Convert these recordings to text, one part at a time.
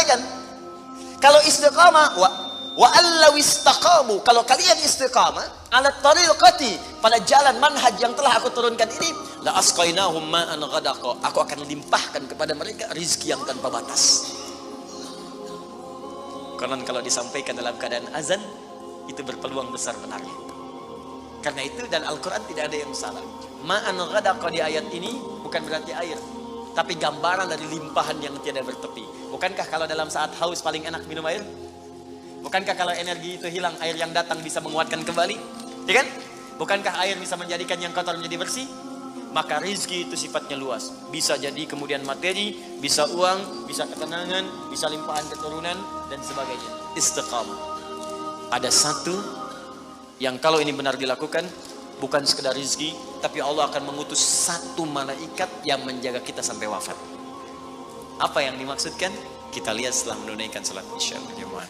Perhatikan. Kalau istiqamah, wa allaw istaqamu, kalau kalian istiqamah ala tariqati, pada jalan manhaj yang telah aku turunkan ini, la asqainahum ma'an ghadaqa, aku akan limpahkan kepada mereka rizki yang tanpa batas. Karena kalau disampaikan dalam keadaan azan, itu berpeluang besar benarnya. Karena itu dan Al-Quran tidak ada yang salah. Ma'an ghadaqa di ayat ini bukan berarti air, tapi gambaran dari limpahan yang tiada bertepi. Bukankah kalau dalam saat haus paling enak minum air? Bukankah kalau energi itu hilang, air yang datang bisa menguatkan kembali? Ya kan? Bukankah air bisa menjadikan yang kotor menjadi bersih? Maka rizki itu sifatnya luas. Bisa jadi kemudian materi, bisa uang, bisa ketenangan, bisa limpahan keturunan, dan sebagainya. Istiqamah. Ada satu yang kalau ini benar dilakukan, bukan sekedar rizki, tapi Allah akan mengutus satu malaikat yang menjaga kita sampai wafat. Apa yang dimaksudkan? Kita lihat setelah menunaikan salat isya berjamaah.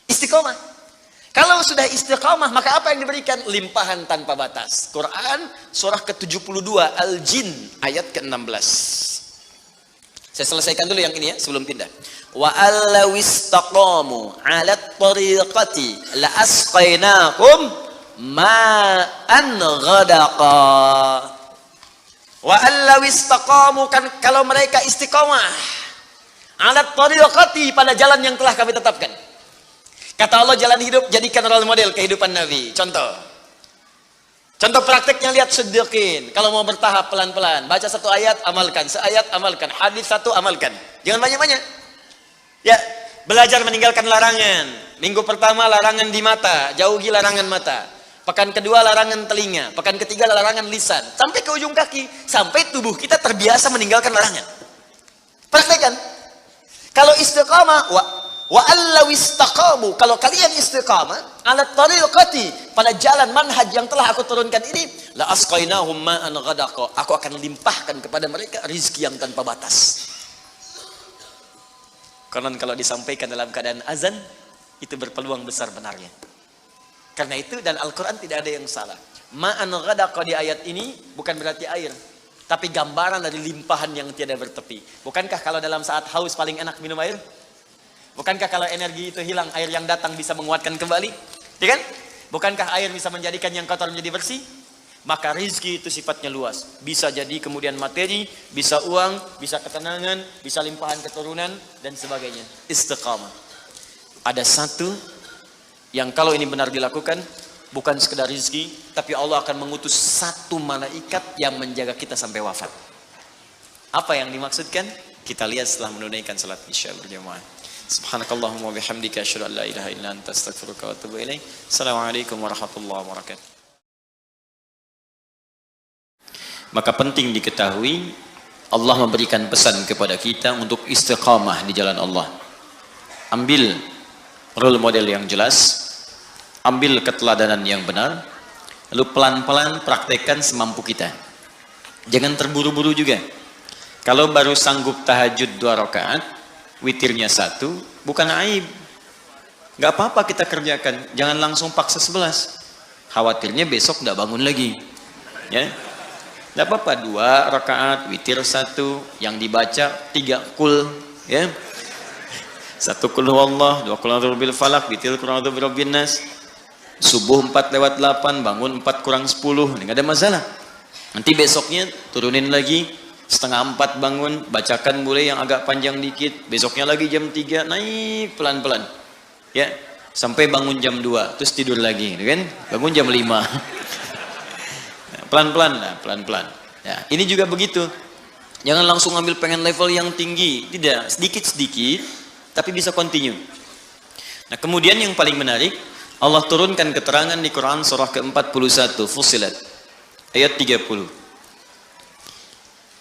Istiqomah. Kalau sudah istiqamah, maka apa yang diberikan? Limpahan tanpa batas. Quran surah ke-72 Al-Jin ayat ke-16. Saya selesaikan dulu yang ini ya sebelum pindah. Wa allaw istaqamu 'ala tariqati la asqainakum ma'an ghadaqa. Wa allaw istaqamu, kan kalau mereka istiqamah 'ala tariqati, pada jalan yang telah kami tetapkan. Kata Allah, jalan hidup jadikan role model kehidupan Nabi. Contoh prakteknya, lihat Siddiqin. Kalau mau bertahap pelan-pelan, baca satu ayat amalkan, seayat amalkan, hadis satu amalkan. Jangan banyak-banyak. Ya, belajar meninggalkan larangan. Minggu pertama larangan di mata, jauhi larangan mata. Pekan kedua larangan telinga, pekan ketiga larangan lisan, sampai ke ujung kaki, sampai tubuh kita terbiasa meninggalkan larangan. Praktekkan. Kalau istiqamah, wa allaw istaqamu, kalau kalian istiqamah ala tariqati, pada jalan manhaj yang telah aku turunkan ini, la asqainahum ma'an ghadaqa, aku akan limpahkan kepada mereka rizki yang tanpa batas. Karena kalau disampaikan dalam keadaan azan, itu berpeluang besar benarnya. Karena itu dan Al-Quran tidak ada yang salah. Ma'an ghadaqa di ayat ini bukan berarti air, tapi gambaran dari limpahan yang tiada bertepi. Bukankah kalau dalam saat haus paling enak minum air? Bukankah kalau energi itu hilang, air yang datang bisa menguatkan kembali? Ya kan? Bukankah air bisa menjadikan yang kotor menjadi bersih? Maka rizki itu sifatnya luas. Bisa jadi kemudian materi, bisa uang, bisa ketenangan, bisa limpahan keturunan, dan sebagainya. Istiqamah. Ada satu yang kalau ini benar dilakukan, bukan sekedar rizki, tapi Allah akan mengutus satu malaikat yang menjaga kita sampai wafat. Apa yang dimaksudkan? Kita lihat setelah menunaikan salat isya berjamaah. Subhanakallahumma wa bihamdika asyhadu an la ilaha illa anta astaghfiruka wa atubu ilaik. Assalamualaikum warahmatullahi wabarakatuh. Maka penting diketahui, Allah memberikan pesan kepada kita untuk istiqamah di jalan Allah. Ambil role model yang jelas, ambil keteladanan yang benar, lalu pelan-pelan praktekkan semampu kita. Jangan terburu-buru juga. Kalau baru sanggup tahajud 2 rakaat, witirnya 1, bukan aib. Gak apa-apa kita kerjakan, jangan langsung paksa 11. Khawatirnya besok gak bangun lagi. Ya, gak apa-apa, 2 rakaat, witir 1, yang dibaca 3 kul, ya. 1 kul huwallah, 2 kul a'udzu birabbil falaq, witir kul a'udzu birabbin nas. Subuh 4:08, bangun 4 kurang 10, ini gak ada masalah. Nanti besoknya turunin lagi, 3:30 bangun, bacakan mulai yang agak panjang dikit, besoknya lagi jam 3, naik pelan-pelan. Ya, sampai bangun jam 2, terus tidur lagi, kan? Bangun jam 5. Pelan-pelan lah, pelan-pelan. Ya, ini juga begitu. Jangan langsung ambil pengen level yang tinggi, tidak, sedikit-sedikit, tapi bisa continue. Nah, kemudian yang paling menarik, Allah turunkan keterangan di Quran surah ke-41, Fussilat, ayat 30.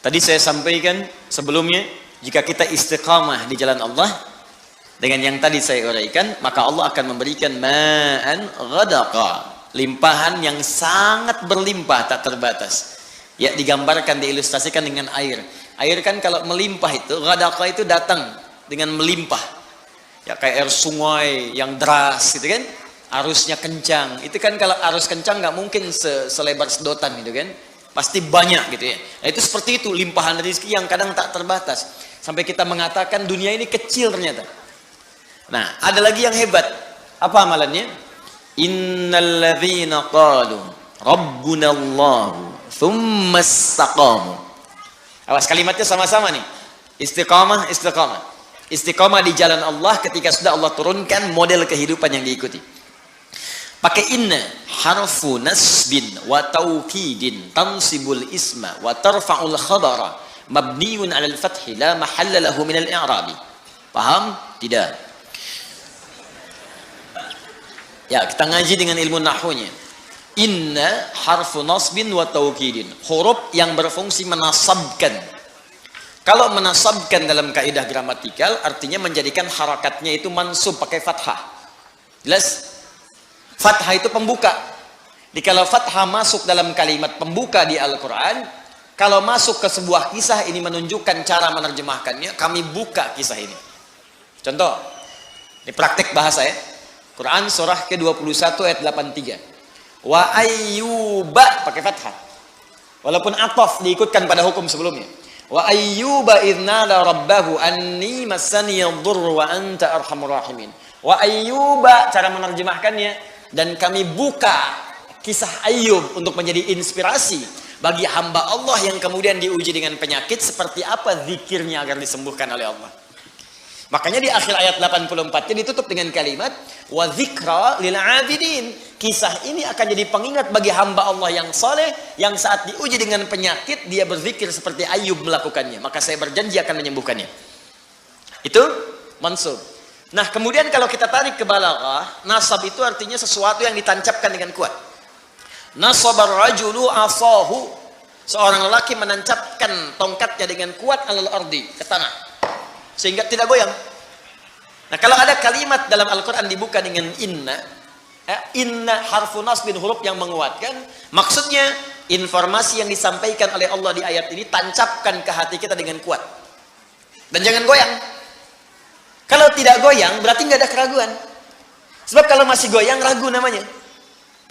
Tadi saya sampaikan sebelumnya, jika kita istiqamah di jalan Allah, dengan yang tadi saya uraikan, maka Allah akan memberikan ma'an ghadaqa, limpahan yang sangat berlimpah tak terbatas. Ya, digambarkan, diilustrasikan dengan air. Air kan kalau melimpah itu, ghadaqa itu datang dengan melimpah. Ya kayak air sungai yang deras gitu kan, arusnya kencang. Itu kan kalau arus kencang nggak mungkin selebar sedotan gitu kan, pasti banyak gitu ya. Nah, itu seperti itu limpahan rezeki yang kadang tak terbatas. Sampai kita mengatakan dunia ini kecil ternyata. Nah, ada lagi yang hebat. Apa amalannya? Innalladzina qalu rabbunallahu tsumma istaqamu. Awas kalimatnya sama-sama nih. Istiqamah, istiqamah. Istiqamah di jalan Allah ketika sudah Allah turunkan model kehidupan yang diikuti. Pakai inna, harfu nasbin wa taukidin tansibul isma wa tarfa'ul khabara mabniun 'alal fathi la mahalla lahu minal i'rabi. Paham? Tidak. Ya, kita ngaji dengan ilmu nahwunya. Inna harfu nasbin wa taukidin, huruf yang berfungsi menasabkan. Kalau menasabkan dalam kaidah gramatikal artinya menjadikan harakatnya itu mansub pakai fathah. Jelas? Fathah itu pembuka. Jadi kalau fathah masuk dalam kalimat pembuka di Al-Quran, kalau masuk ke sebuah kisah ini menunjukkan cara menerjemahkannya, kami buka kisah ini. Contoh, ini praktek bahasa ya. Quran surah ke-21 ayat 83. Wa ayyuba pakai fathah. Walaupun ataf diikutkan pada hukum sebelumnya. Wa ayyuba idnala rabbahu anni massani yadhurru wa anta arhamur rahimin. Wa ayyuba cara menerjemahkannya, dan kami buka kisah Ayyub untuk menjadi inspirasi bagi hamba Allah yang kemudian diuji dengan penyakit, seperti apa zikirnya agar disembuhkan oleh Allah. Makanya di akhir ayat 84 ditutup dengan kalimat wa dzikra lil abidin. Kisah ini akan jadi pengingat bagi hamba Allah yang saleh yang saat diuji dengan penyakit dia berzikir seperti Ayyub melakukannya, maka saya berjanji akan menyembuhkannya. Itu mansub. Nah, kemudian kalau kita tarik ke balaghah, nasab itu artinya sesuatu yang ditancapkan dengan kuat. Nasabar rajulu asahu, seorang lelaki menancapkan tongkatnya dengan kuat alal ardi, ke tanah, sehingga tidak goyang. Nah, kalau ada kalimat dalam Al-Quran dibuka dengan inna, inna harfu nasbin, huruf yang menguatkan, maksudnya informasi yang disampaikan oleh Allah di ayat ini tancapkan ke hati kita dengan kuat, dan jangan goyang. Kalau tidak goyang berarti nggak ada keraguan. Sebab kalau masih goyang ragu namanya.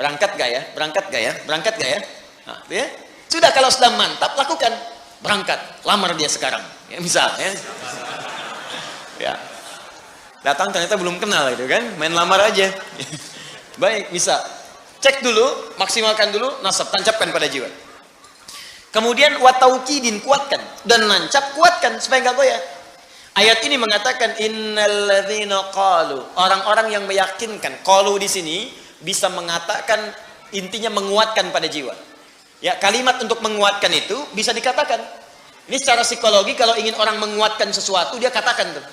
Berangkat gak ya? Berangkat gak ya? Berangkat gak ya? Nah, ya? Sudah, kalau sudah mantap lakukan. Berangkat, lamar dia sekarang. Ya, misalnya. Ya. Datang ternyata belum kenal itu kan, main lamar aja. Baik, bisa. Cek dulu, maksimalkan dulu, nasab, tancapkan pada jiwa. Kemudian wataukidin, kuatkan, dan nancap, kuatkan supaya nggak goyah. Ayat ini mengatakan innalladzina qalu, orang-orang yang meyakinkan. Qalu di sini bisa mengatakan, intinya menguatkan pada jiwa. Ya, kalimat untuk menguatkan itu bisa dikatakan. Ini secara psikologi, kalau ingin orang menguatkan sesuatu, dia katakan tuh,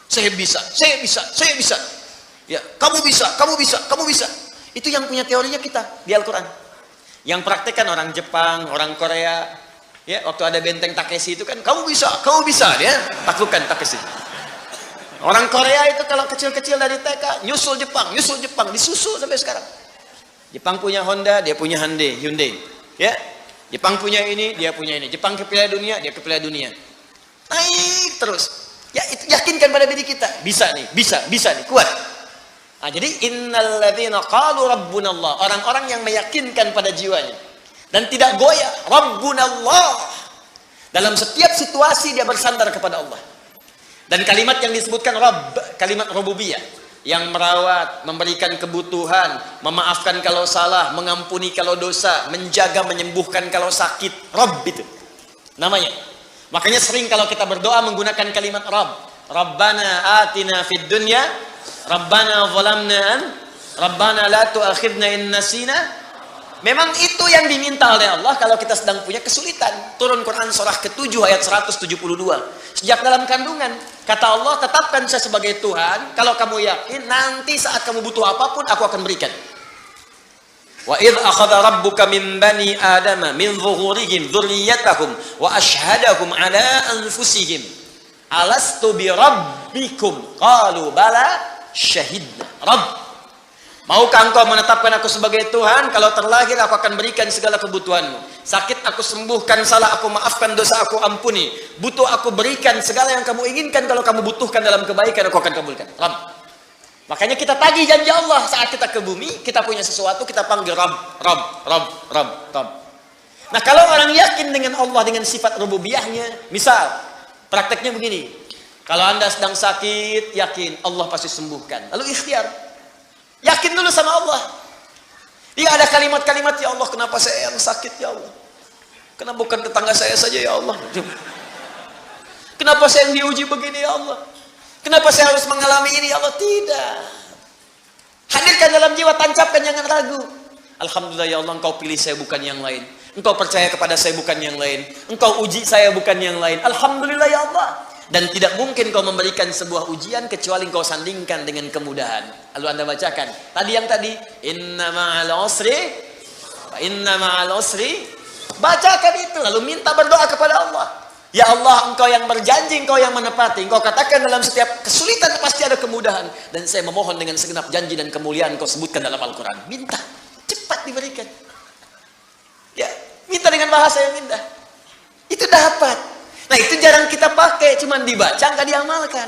saya bisa, saya bisa, saya bisa. Ya, kamu bisa, kamu bisa, kamu bisa. Itu yang punya teorinya kita di Al-Quran. Yang praktekkan orang Jepang, orang Korea. Ya, waktu ada benteng Takeshi itu kan, kamu bisa, dia taklukkan Takeshi. Orang Korea itu kalau kecil-kecil dari TK, nyusul Jepang, disusul sampai sekarang. Jepang punya Honda, dia punya Hyundai. Ya, Jepang punya ini, dia punya ini. Jepang ke Piala Dunia, dia ke Piala Dunia. Naik terus. Ya, itu yakinkan pada diri kita, bisa nih, bisa nih, kuat. Nah, jadi innalladzina qalu rabbunallah, orang-orang yang meyakinkan pada jiwanya dan tidak goyah, rabbunallah. Dalam setiap situasi dia bersandar kepada Allah. Dan kalimat yang disebutkan Rabb, kalimat rububiyah, yang merawat, memberikan kebutuhan, memaafkan kalau salah, mengampuni kalau dosa, menjaga, menyembuhkan kalau sakit. Rabb itu namanya. Makanya sering kalau kita berdoa menggunakan kalimat Rabb. Rabbana atina fid dunya, Rabbana zalamna, Rabbana la tu'akhidna in nasina. Memang itu yang diminta oleh Allah kalau kita sedang punya kesulitan. Turun Quran surah ke-7 ayat 172. Sejak dalam kandungan, kata Allah, tetapkan saya sebagai Tuhan. Kalau kamu yakin, nanti saat kamu butuh apapun, aku akan berikan. Wa idh akhadha rabbuka min bani adama min zuhurihim dzurriyyatahum wa ashhadahum ala anfusihim alastu bi rabbikum qalu bala syahidna. Rabb, Maukah engkau menetapkan aku sebagai Tuhan? Kalau terlahir aku akan berikan segala kebutuhanmu. Sakit aku sembuhkan, salah aku maafkan, dosa aku ampuni. Butuh aku berikan segala yang kamu inginkan. Kalau kamu butuhkan dalam kebaikan, aku akan kabulkan. Ram. Makanya kita tagih janji Allah saat kita ke bumi, kita punya sesuatu, kita panggil Ram, Ram, Ram, Ram, Ram. Nah, kalau orang yakin dengan Allah, dengan sifat rububiyahnya, misal prakteknya begini. Kalau Anda sedang sakit, yakin Allah pasti sembuhkan. Lalu ikhtiar. Yakin dulu sama Allah. Dia ada kalimat-kalimat, ya Allah, kenapa saya yang sakit, ya Allah? Kenapa bukan tetangga saya saja, ya Allah? Kenapa saya yang diuji begini, ya Allah? Kenapa saya harus mengalami ini, ya Allah? Tidak. Hadirkan dalam jiwa, tancapkan, jangan ragu. Alhamdulillah, ya Allah, engkau pilih saya bukan yang lain. Engkau percaya kepada saya bukan yang lain. Engkau uji saya bukan yang lain. Alhamdulillah, ya Allah. Dan tidak mungkin kau memberikan sebuah ujian kecuali kau sandingkan dengan kemudahan. Lalu Anda bacakan. Tadi yang tadi, inna ma'al usri, inna ma'al usri. Bacakan itu, lalu minta berdoa kepada Allah. Ya Allah, engkau yang berjanji, engkau yang menepati. Engkau katakan dalam setiap kesulitan pasti ada kemudahan. Dan saya memohon dengan segenap janji dan kemuliaan kau sebutkan dalam Al-Quran. Minta, cepat diberikan. Ya, minta dengan bahasa yang indah. Itu dapat. Nah, itu jarang kita pakai, cuman dibaca, nggak diamalkan.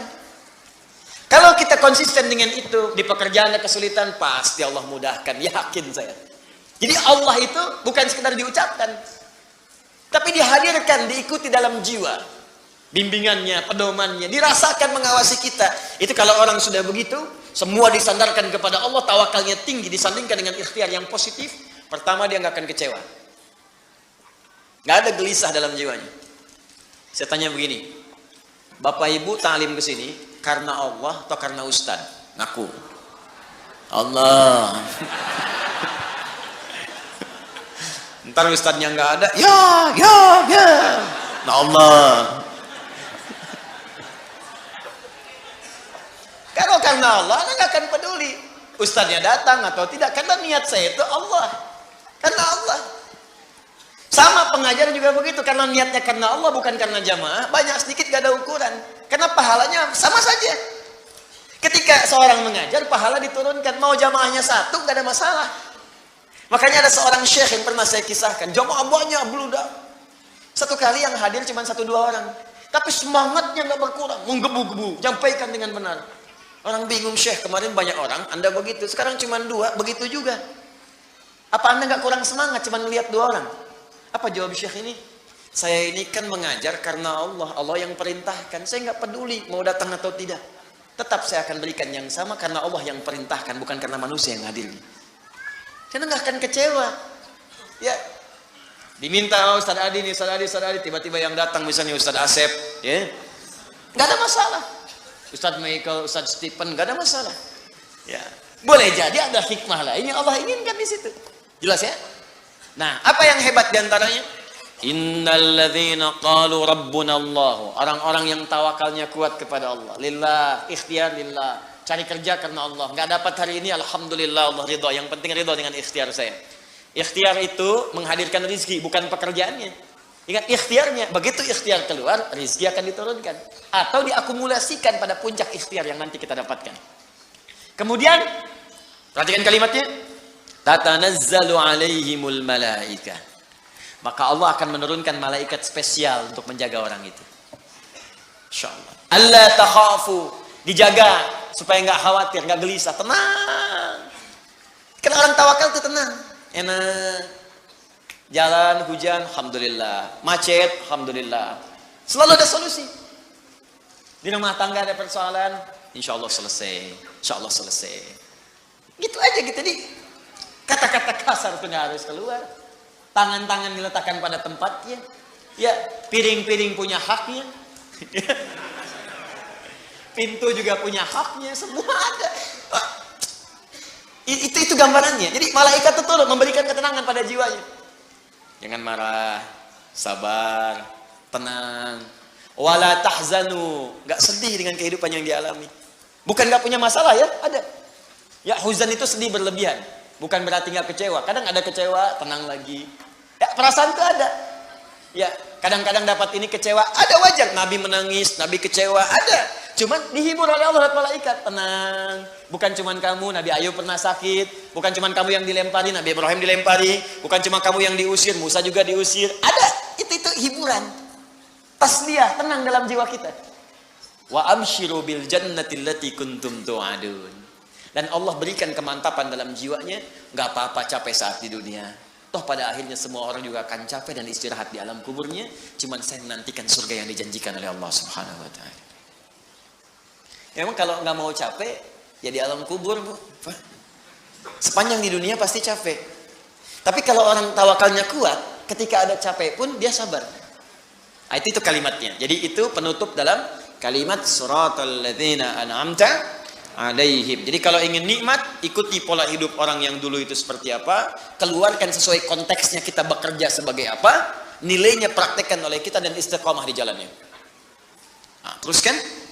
Kalau kita konsisten dengan itu, di pekerjaan ada kesulitan, pasti Allah mudahkan, yakin saya. Jadi Allah itu bukan sekedar diucapkan, tapi dihadirkan, diikuti dalam jiwa. Bimbingannya, pedomannya, dirasakan mengawasi kita. Itu kalau orang sudah begitu, semua disandarkan kepada Allah, tawakalnya tinggi, disandingkan dengan ikhtiar yang positif. Pertama, dia nggak akan kecewa. Nggak ada gelisah dalam jiwanya. Saya tanya begini, Bapak Ibu ta'lim ke sini karena Allah atau karena Ustad? Ngaku. Allah. Ntar Ustadnya nggak ada, ya. Nah Allah. Kalau karena Allah, Anda nggak akan peduli. Ustadnya datang atau tidak, karena niat saya itu Allah. Karena Allah. Sama pengajar juga begitu, karena niatnya karena Allah bukan karena jamaah, banyak sedikit gak ada ukuran. Karena pahalanya sama saja. Ketika seorang mengajar, pahala diturunkan, mau jamaahnya satu gak ada masalah. Makanya ada seorang syekh yang pernah saya kisahkan, jamaah banyak beludak. Satu kali yang hadir cuma 1-2 orang, tapi semangatnya gak berkurang, menggebu-gebu, nyampaikan dengan benar. Orang bingung, syekh kemarin banyak orang, Anda begitu, sekarang cuma 2, begitu juga. Apa Anda gak kurang semangat cuma melihat 2 orang? Apa jawab syekh ini? Saya ini kan mengajar karena Allah. Allah yang perintahkan. Saya nggak peduli mau datang atau tidak. Tetap saya akan berikan yang sama karena Allah yang perintahkan, bukan karena manusia yang hadir. Karena nggak akan kecewa. Ya, diminta Ustaz Adi nih, Ustaz Adi. Tiba-tiba yang datang misalnya Ustaz Asep, ya, nggak ada masalah. Ustaz Michael, Ustaz Stephen, nggak ada masalah. Ya, boleh jadi ada hikmah lain yang Allah inginkan di situ. Jelas ya? Nah, apa yang hebat diantaranya? Innalladzina qalu rabbuna Allah. Orang-orang yang tawakalnya kuat kepada Allah. Lillah, ikhtiar lillah. Cari kerja karena Allah. Nggak dapat hari ini, alhamdulillah Allah ridho. Yang penting ridho dengan ikhtiar saya. Ikhtiar itu menghadirkan rezeki, bukan pekerjaannya. Ingat ikhtiarnya. Begitu ikhtiar keluar, rezeki akan diturunkan. Atau diakumulasikan pada puncak ikhtiar yang nanti kita dapatkan. Kemudian, perhatikan kalimatnya. Tatanazzalu alaihimul malaikah. Maka Allah akan menurunkan malaikat spesial untuk menjaga orang itu. Insyaallah. Alla takhafu, dijaga supaya enggak khawatir, enggak gelisah, tenang. Karena orang tawakal itu tenang, enak. Jalan hujan, alhamdulillah. Macet, alhamdulillah. Selalu ada solusi. Di rumah tangga ada persoalan, insyaallah selesai. Insyaallah selesai. Gitu aja gitu nih. Kata-kata kasar itu nggak harus keluar. Tangan-tangan diletakkan pada tempatnya. Ya, piring-piring punya haknya. Pintu juga punya haknya. Semua ada. Itu gambarannya. Jadi malaikat itu memberikan ketenangan pada jiwanya. Jangan marah, sabar, tenang. Wala tahzanu, nggak sedih dengan kehidupan yang dialami. Bukan nggak punya masalah ya, ada. Ya, huzan itu sedih berlebihan. Bukan berarti nggak kecewa. Kadang ada kecewa, tenang lagi. Ya, perasaan itu ada. Ya, kadang-kadang dapat ini kecewa. Ada wajar. Nabi menangis, Nabi kecewa. Ada. Cuman dihibur oleh Allah dan malaikat. Tenang. Bukan cuman kamu, Nabi Ayub pernah sakit. Bukan cuman kamu yang dilempari, Nabi Ibrahim dilempari. Bukan cuma kamu yang diusir, Musa juga diusir. Ada. Itu hiburan. Tasliyah, tenang dalam jiwa kita. Wa abshiru bil jannati allati kuntum tu'adun. Dan Allah berikan kemantapan dalam jiwanya. Gak apa-apa capek saat di dunia. Toh pada akhirnya semua orang juga akan capek dan istirahat di alam kuburnya. Cuman saya menantikan surga yang dijanjikan oleh Allah Subhanahu wa ta'ala. Memang kalau nggak mau capek, ya di alam kubur, Bu. Sepanjang di dunia pasti capek. Tapi kalau orang tawakalnya kuat, ketika ada capek pun dia sabar. Nah, itu kalimatnya. Jadi itu penutup dalam kalimat suratal ladzina an'amta alaihim. Jadi kalau ingin nikmat, ikuti pola hidup orang yang dulu itu seperti apa, keluarkan sesuai konteksnya kita bekerja sebagai apa, nilainya praktekkan oleh kita dan istiqamah di jalannya. Nah, teruskan.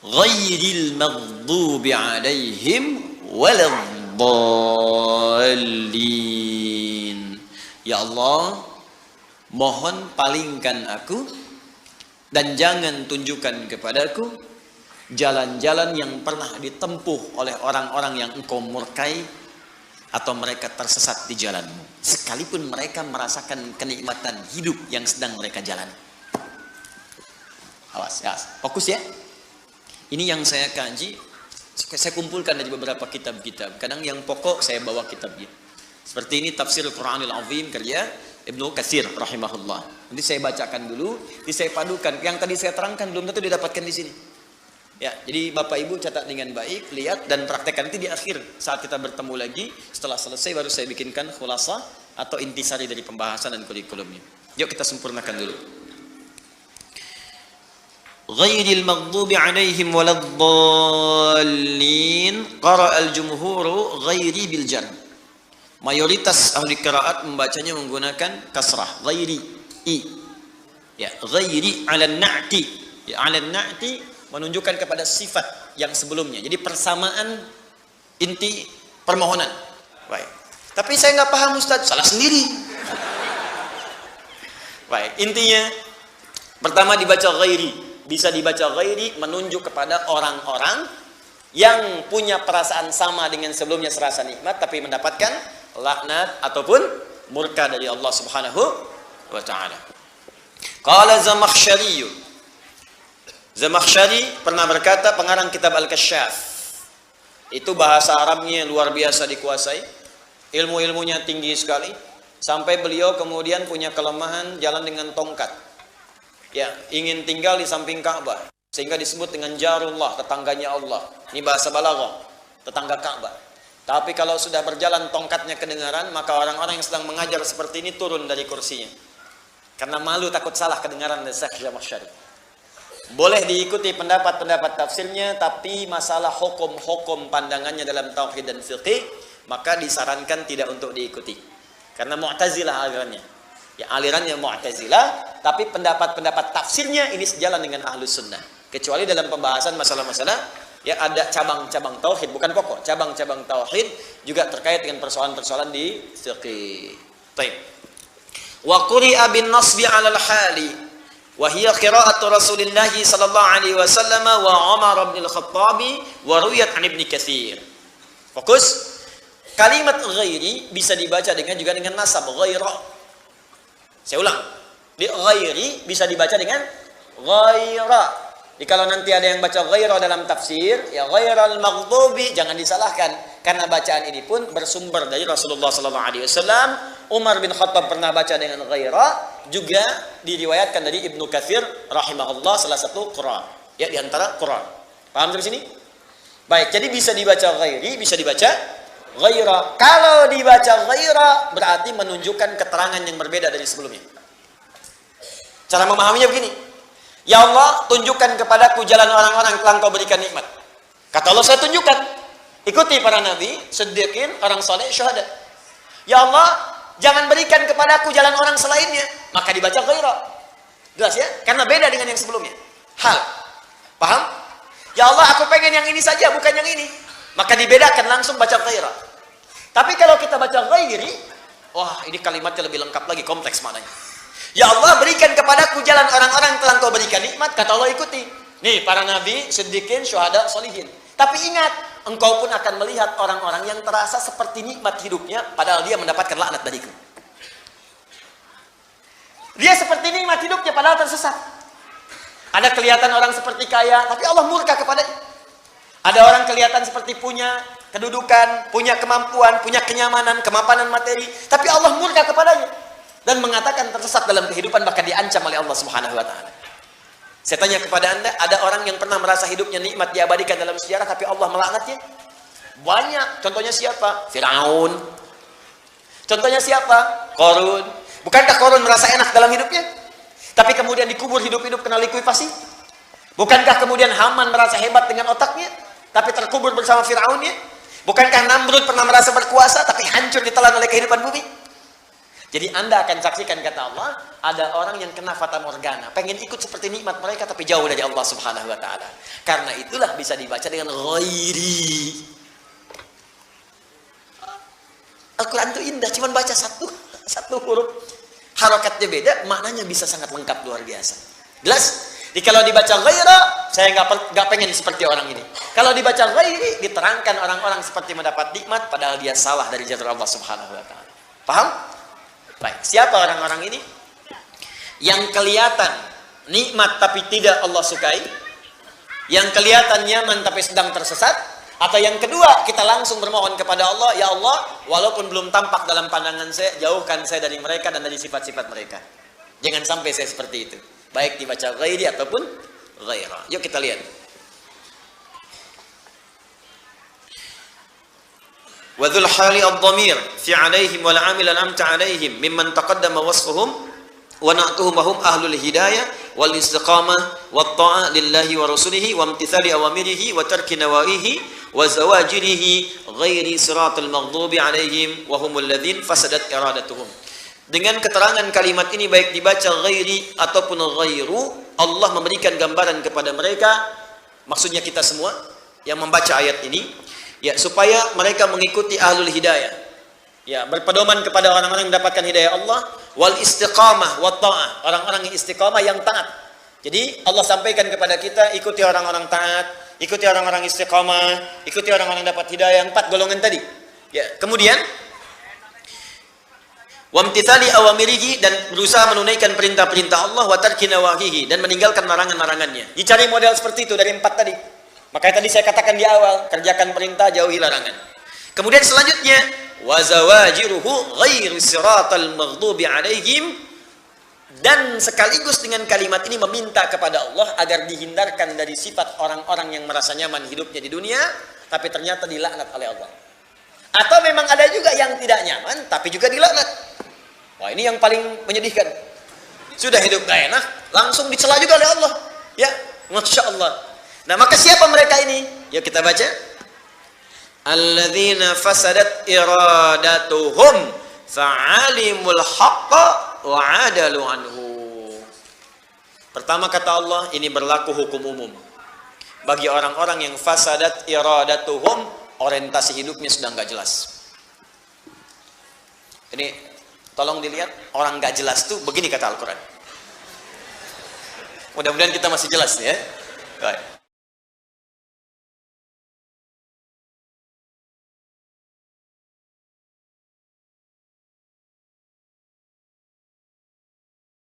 Ghairil maghdubi alaihim waladdallin. Ya Allah, mohon palingkan aku dan jangan tunjukkan kepadaku jalan-jalan yang pernah ditempuh oleh orang-orang yang engkau murkai atau mereka tersesat di jalanmu, sekalipun mereka merasakan kenikmatan hidup yang sedang mereka jalani. Awas, ya, fokus ya. Ini yang saya kaji, saya kumpulkan dari beberapa kitab-kitab. Kadang yang pokok saya bawa kitabnya. Seperti ini Tafsir Al-Quranil Azim karya Ibnu Katsir rahimahullah. Nanti saya bacakan dulu, nanti saya padukan. Yang tadi saya terangkan belum tentu didapatkan di sini. Ya, jadi Bapak Ibu catat dengan baik, lihat dan praktekkan. Nanti di akhir saat kita bertemu lagi, setelah selesai baru saya bikinkan khulasah atau intisari dari pembahasan dan kurikulumnya. Yuk kita sempurnakan dulu. Ghairil maghdubi alaihim waladdallin. Qara al-jumhuru ghairi bil jar. Mayoritas ahli qiraat membacanya menggunakan kasrah, ghairi i. Ya, ghairi 'ala an-na'ti. Ya, 'ala an-na'ti menunjukkan kepada sifat yang sebelumnya. Jadi persamaan inti permohonan. Baik. Tapi saya nggak paham Ustaz, salah sendiri. Baik, intinya pertama dibaca ghairi. Bisa dibaca ghairi menunjuk kepada orang-orang yang punya perasaan sama dengan sebelumnya serasa nikmat tapi mendapatkan laknat ataupun murka dari Allah Subhanahu wa taala. Qala Zamakhsyari. Zamakhsyari pernah berkata, pengarang kitab Al-Kasyaf. Itu bahasa Arabnya luar biasa dikuasai. Ilmu-ilmunya tinggi sekali sampai beliau kemudian punya kelemahan jalan dengan tongkat. Ya, ingin tinggal di samping Ka'bah sehingga disebut dengan jarullah, tetangganya Allah. Ini bahasa balaghah, tetangga Ka'bah. Tapi kalau sudah berjalan tongkatnya kedengaran, maka orang-orang yang sedang mengajar seperti ini turun dari kursinya. Karena malu takut salah kedengaran dari Syekh Zamakhsyari. Boleh diikuti pendapat-pendapat tafsirnya, tapi masalah hukum-hukum pandangannya dalam tauhid dan fiqih, maka disarankan tidak untuk diikuti. Karena Mu'tazilah alirannya. Ya, alirannya Mu'tazilah, tapi pendapat-pendapat tafsirnya ini sejalan dengan Ahlus Sunnah. Kecuali dalam pembahasan masalah-masalah, ya ada cabang-cabang tauhid, bukan pokok, cabang-cabang tauhid juga terkait dengan persoalan-persoalan di fiqih. Baik. Wa quri'a bin nasbi 'ala al-hali wa hiya qira'atu Rasulillah sallallahu alaihi wasallam wa Umar bin al-Khattab wa ruwiyat 'an Ibnu Katsir. Fokus. Kalimat ghairi bisa dibaca juga dengan nasab ghaira. Saya ulang. Di ghairi bisa dibaca dengan ghaira. Jadi kalau nanti ada yang baca ghaira dalam tafsir, ya ghairal maghdubi, jangan disalahkan karena bacaan ini pun bersumber dari Rasulullah sallallahu alaihi wasallam. Umar bin Khattab pernah baca dengan ghaira, juga diriwayatkan dari Ibnu Katsir rahimahullah, salah satu Quran. Ya, di antara Quran. Paham dari sini? Baik, jadi bisa dibaca ghairi, bisa dibaca ghaira. Kalau dibaca ghaira berarti menunjukkan keterangan yang berbeda dari sebelumnya. Cara memahaminya begini. Ya Allah, tunjukkan kepadaku jalan orang-orang yang telah Engkau berikan nikmat. Kata Allah, saya tunjukkan. Ikuti para nabi, siddiqin, orang saleh, syuhada. Ya Allah, jangan berikan kepadaku jalan orang selainnya. Maka dibaca ghaira. Jelas ya? Karena beda dengan yang sebelumnya. Hal. Paham? Ya Allah, aku pengen yang ini saja, bukan yang ini. Maka dibedakan, langsung baca ghaira. Tapi kalau kita baca ghairi, wah, ini kalimatnya lebih lengkap lagi, kompleks maknanya. Ya Allah, berikan kepadaku jalan orang-orang yang telah Engkau berikan nikmat. Kata Allah, ikuti. Nih, para nabi, siddiqin, syuhada, sholihin. Tapi ingat, engkau pun akan melihat orang-orang yang terasa seperti nikmat hidupnya, padahal dia mendapatkan laknat dariku. Dia seperti nikmat hidupnya, padahal tersesat. Ada kelihatan orang seperti kaya, tapi Allah murka kepadanya. Ada orang kelihatan seperti punya kedudukan, punya kemampuan, punya kenyamanan, kemapanan materi, tapi Allah murka kepadanya dan mengatakan tersesat dalam kehidupan, bahkan diancam oleh Allah Subhanahu wa taala. Saya tanya kepada Anda, ada orang yang pernah merasa hidupnya nikmat diabadikan dalam sejarah tapi Allah melaknatnya? Banyak. Contohnya siapa? Firaun. Contohnya siapa? Qarun. Bukankah Qarun merasa enak dalam hidupnya? Tapi kemudian dikubur hidup-hidup kena likuifasi? Bukankah kemudian Haman merasa hebat dengan otaknya tapi terkubur bersama Firaunnya? Bukankah Namrud pernah merasa berkuasa tapi hancur ditelan oleh kehidupan bumi? Jadi Anda akan saksikan, kata Allah, ada orang yang kena fata morgana, pengen ikut seperti nikmat mereka tapi jauh dari Allah Subhanahu wa taala. Karena itulah bisa dibaca dengan ghairi. Al-Quran itu indah, cuma baca satu huruf, harokatnya beda, maknanya bisa sangat lengkap, luar biasa. Jelas? Jadi kalau dibaca ghaira, saya nggak pengen seperti orang ini. Kalau dibaca ghairi, diterangkan orang-orang seperti mendapat nikmat, padahal dia salah dari jalur Allah Subhanahu wa taala. Paham? Baik, siapa orang-orang ini? Yang kelihatan nikmat tapi tidak Allah sukai, yang kelihatan nyaman tapi sedang tersesat, atau yang kedua, kita langsung bermohon kepada Allah, ya Allah, walaupun belum tampak dalam pandangan saya, jauhkan saya dari mereka dan dari sifat-sifat mereka. Jangan sampai saya seperti itu. Baik dibaca ghairi ataupun ghaira. Yuk kita lihat. وذو الحال الضمير في عليهم والعامل أنعمت عليهم ممن تقدم وصفهم ونعتهم وهم أهل الهداية والاستقامة والطاعة لله ورسوله وامتثال أوامره وترك نواهيه وزواجره غير صراط المغضوب عليهم وهم الذين فسدت إرادتهم. Dengan keterangan kalimat ini, baik dibaca ghairi ataupun ghairu, Allah memberikan gambaran kepada mereka, maksudnya kita semua yang membaca ayat ini, ya, supaya mereka mengikuti ahlul hidayah, ya, berpedoman kepada orang-orang yang mendapatkan hidayah Allah, wal istiqamah wat ta'ah, orang-orang yang istiqamah, yang taat. Jadi Allah sampaikan kepada kita, ikuti orang-orang taat, ikuti orang-orang istiqamah, ikuti orang-orang yang dapat hidayah, 4 golongan tadi. Ya, kemudian wamtithali awamirihi, dan berusaha menunaikan perintah-perintah Allah, wa tarki nawahihi, dan meninggalkan larangan-larangannya. Dicari model seperti itu dari 4 tadi. Makanya tadi saya katakan di awal, kerjakan perintah, jauhi larangan. Kemudian selanjutnya, wa zawajiruhu ghairu siratal maghdubi alaihim, dan sekaligus dengan kalimat ini meminta kepada Allah agar dihindarkan dari sifat orang-orang yang merasa nyaman hidupnya di dunia tapi ternyata dilaknat oleh Allah. Atau memang ada juga yang tidak nyaman tapi juga dilaknat. Wah, ini yang paling menyedihkan. Sudah hidup gak enak, langsung dicela juga oleh Allah. Ya, Masya Allah. Nah, maka siapa mereka ini? Yuk kita baca. Alladzina fasadat iradatuhum fa'alimul haqqa wa 'adalu anhu. Pertama kata Allah, ini berlaku hukum umum bagi orang-orang yang fasadat iradatuhum, orientasi hidupnya sudah enggak jelas. Ini tolong dilihat, orang enggak jelas tuh begini kata Al-Qur'an. Mudah-mudahan kita masih jelas ya. Baik.